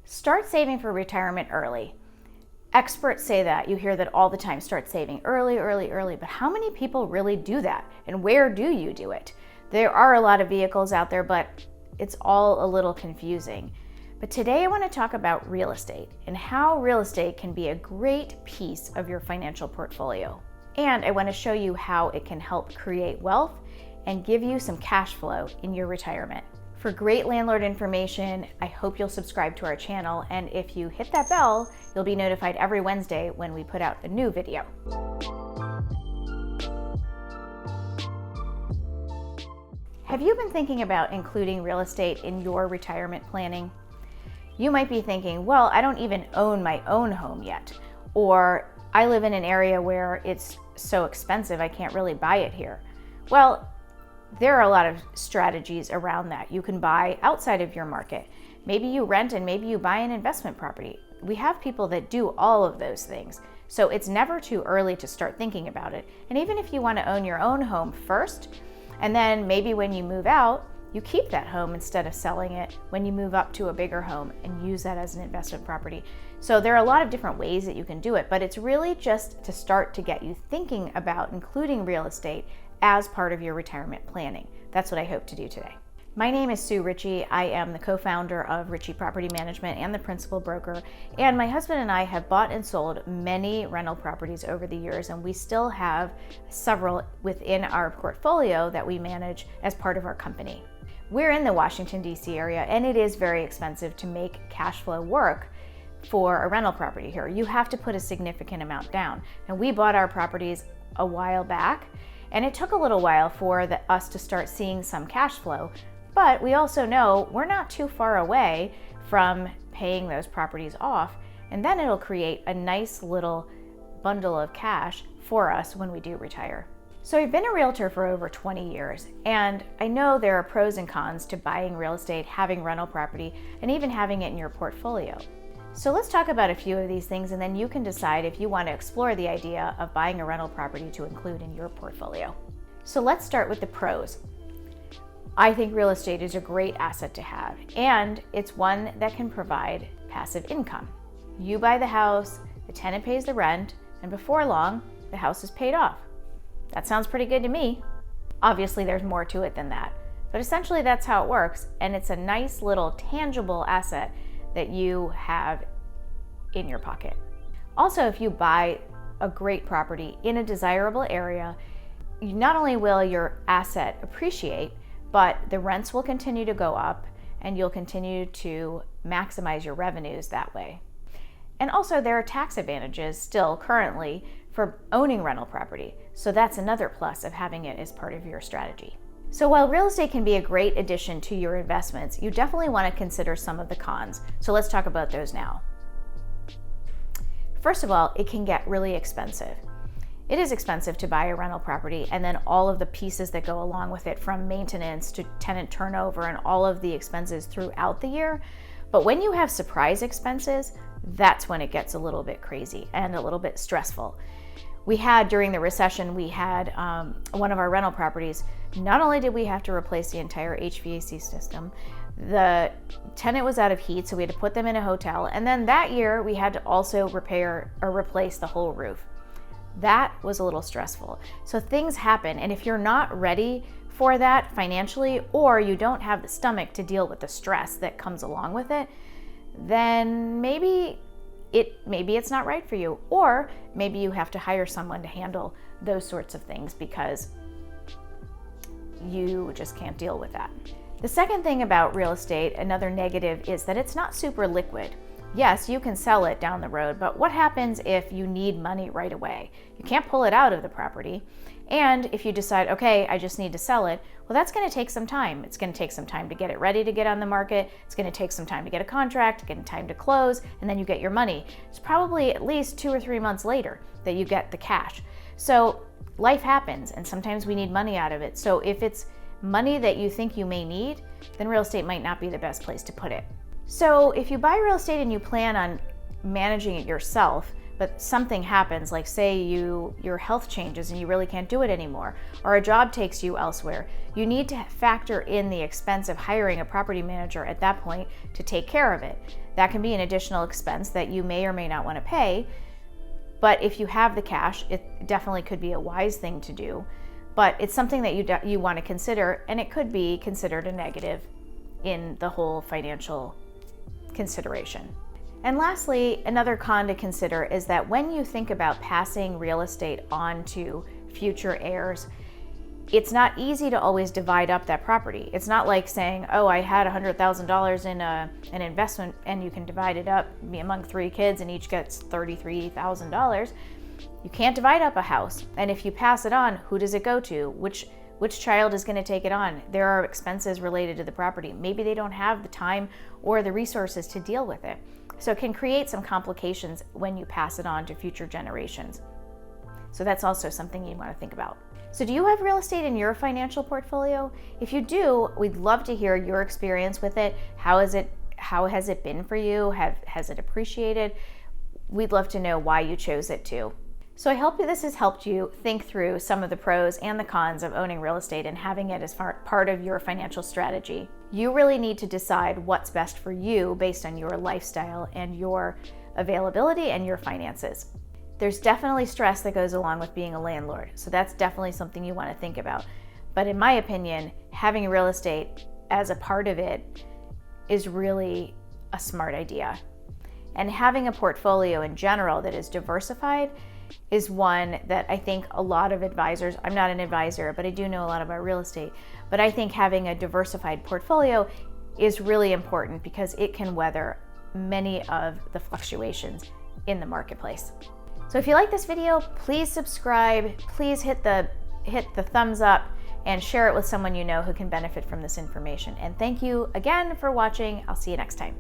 Start saving for retirement early. Experts say that. You hear that all the time. Start saving early, early, early. But how many people really do that? And where do you do it? There are a lot of vehicles out there, but it's all a little confusing. But today I want to talk about real estate and how real estate can be a great piece of your financial portfolio. And I want to show you how it can help create wealth and give you some cash flow in your retirement. For great landlord information, I hope you'll subscribe to our channel, and if you hit that bell, you'll be notified every Wednesday when we put out a new video. Have you been thinking about including real estate in your retirement planning? You might be thinking, well, I don't even own my own home yet, or I live in an area where it's so expensive I can't really buy it here. Well, there are a lot of strategies around that. You can buy outside of your market. Maybe you rent and maybe you buy an investment property. We have people that do all of those things. So it's never too early to start thinking about it. And even if you want to own your own home first, and then maybe when you move out, you keep that home instead of selling it when you move up to a bigger home and use that as an investment property. So there are a lot of different ways that you can do it, but it's really just to start to get you thinking about including real estate as part of your retirement planning. That's what I hope to do today. My name is Sue Richey. I am the co-founder of Richey Property Management and the principal broker. And my husband and I have bought and sold many rental properties over the years, and we still have several within our portfolio that we manage as part of our company. We're in the Washington, D.C. area, and it is very expensive to make cash flow work for a rental property here. You have to put a significant amount down. And we bought our properties a while back, and it took a little while for us to start seeing some cash flow, but we also know we're not too far away from paying those properties off, and then it'll create a nice little bundle of cash for us when we do retire. So I've been a realtor for over 20 years, and I know there are pros and cons to buying real estate, having rental property, and even having it in your portfolio. So let's talk about a few of these things, and then you can decide if you want to explore the idea of buying a rental property to include in your portfolio. So let's start with the pros. I think real estate is a great asset to have, and it's one that can provide passive income. You buy the house, the tenant pays the rent, and before long, the house is paid off. That sounds pretty good to me. Obviously, there's more to it than that, but essentially that's how it works, and it's a nice little tangible asset that you have in your pocket. Also, if you buy a great property in a desirable area, not only will your asset appreciate, but the rents will continue to go up and you'll continue to maximize your revenues that way. And also there are tax advantages still currently for owning rental property. So that's another plus of having it as part of your strategy. So while real estate can be a great addition to your investments, you definitely want to consider some of the cons. So let's talk about those now. First of all, it can get really expensive. It is expensive to buy a rental property, and then all of the pieces that go along with it, from maintenance to tenant turnover and all of the expenses throughout the year. But when you have surprise expenses, that's when it gets a little bit crazy and a little bit stressful. During the recession, we had one of our rental properties. Not only did we have to replace the entire HVAC system, the tenant was out of heat, so we had to put them in a hotel. And then that year, we had to also repair or replace the whole roof. That was a little stressful. So things happen, and if you're not ready for that financially, or you don't have the stomach to deal with the stress that comes along with it, then maybe it's not right for you, or maybe you have to hire someone to handle those sorts of things because you just can't deal with that. The second thing about real estate, another negative, is that it's not super liquid. Yes, you can sell it down the road, but what happens if you need money right away? You can't pull it out of the property. And if you decide, okay, I just need to sell it, well, that's going to take some time. It's going to take some time to get it ready to get on the market. It's going to take some time to get a contract, get time to close, and then you get your money. It's probably at least 2 or 3 months later that you get the cash. So life happens, and sometimes we need money out of it. So if it's money that you think you may need, then real estate might not be the best place to put it. So if you buy real estate and you plan on managing it yourself, but something happens, like say your health changes and you really can't do it anymore, or a job takes you elsewhere, you need to factor in the expense of hiring a property manager at that point to take care of it. That can be an additional expense that you may or may not want to pay. But if you have the cash, it definitely could be a wise thing to do. But it's something that you want to consider, and it could be considered a negative in the whole financial consideration. And lastly, another con to consider is that when you think about passing real estate on to future heirs, it's not easy to always divide up that property. It's not like saying, oh, I had $100,000 in an investment and you can divide it up among 3 kids and each gets $33,000. You can't divide up a house. And if you pass it on, who does it go to? Which child is going to take it on? There are expenses related to the property. Maybe they don't have the time or the resources to deal with it. So it can create some complications when you pass it on to future generations. So that's also something you want to think about. So do you have real estate in your financial portfolio? If you do, we'd love to hear your experience with it. How has it been for you? Has it appreciated? We'd love to know why you chose it too. So I hope this has helped you think through some of the pros and the cons of owning real estate and having it as part of your financial strategy. You really need to decide what's best for you based on your lifestyle and your availability and your finances. There's definitely stress that goes along with being a landlord, so that's definitely something you want to think about. But in my opinion, having real estate as a part of it is really a smart idea. And having a portfolio in general that is diversified is one that I think a lot of advisors, I'm not an advisor, but I do know a lot about real estate, but I think having a diversified portfolio is really important because it can weather many of the fluctuations in the marketplace. So if you like this video, please subscribe, please hit the thumbs up and share it with someone you know who can benefit from this information. And thank you again for watching. I'll see you next time.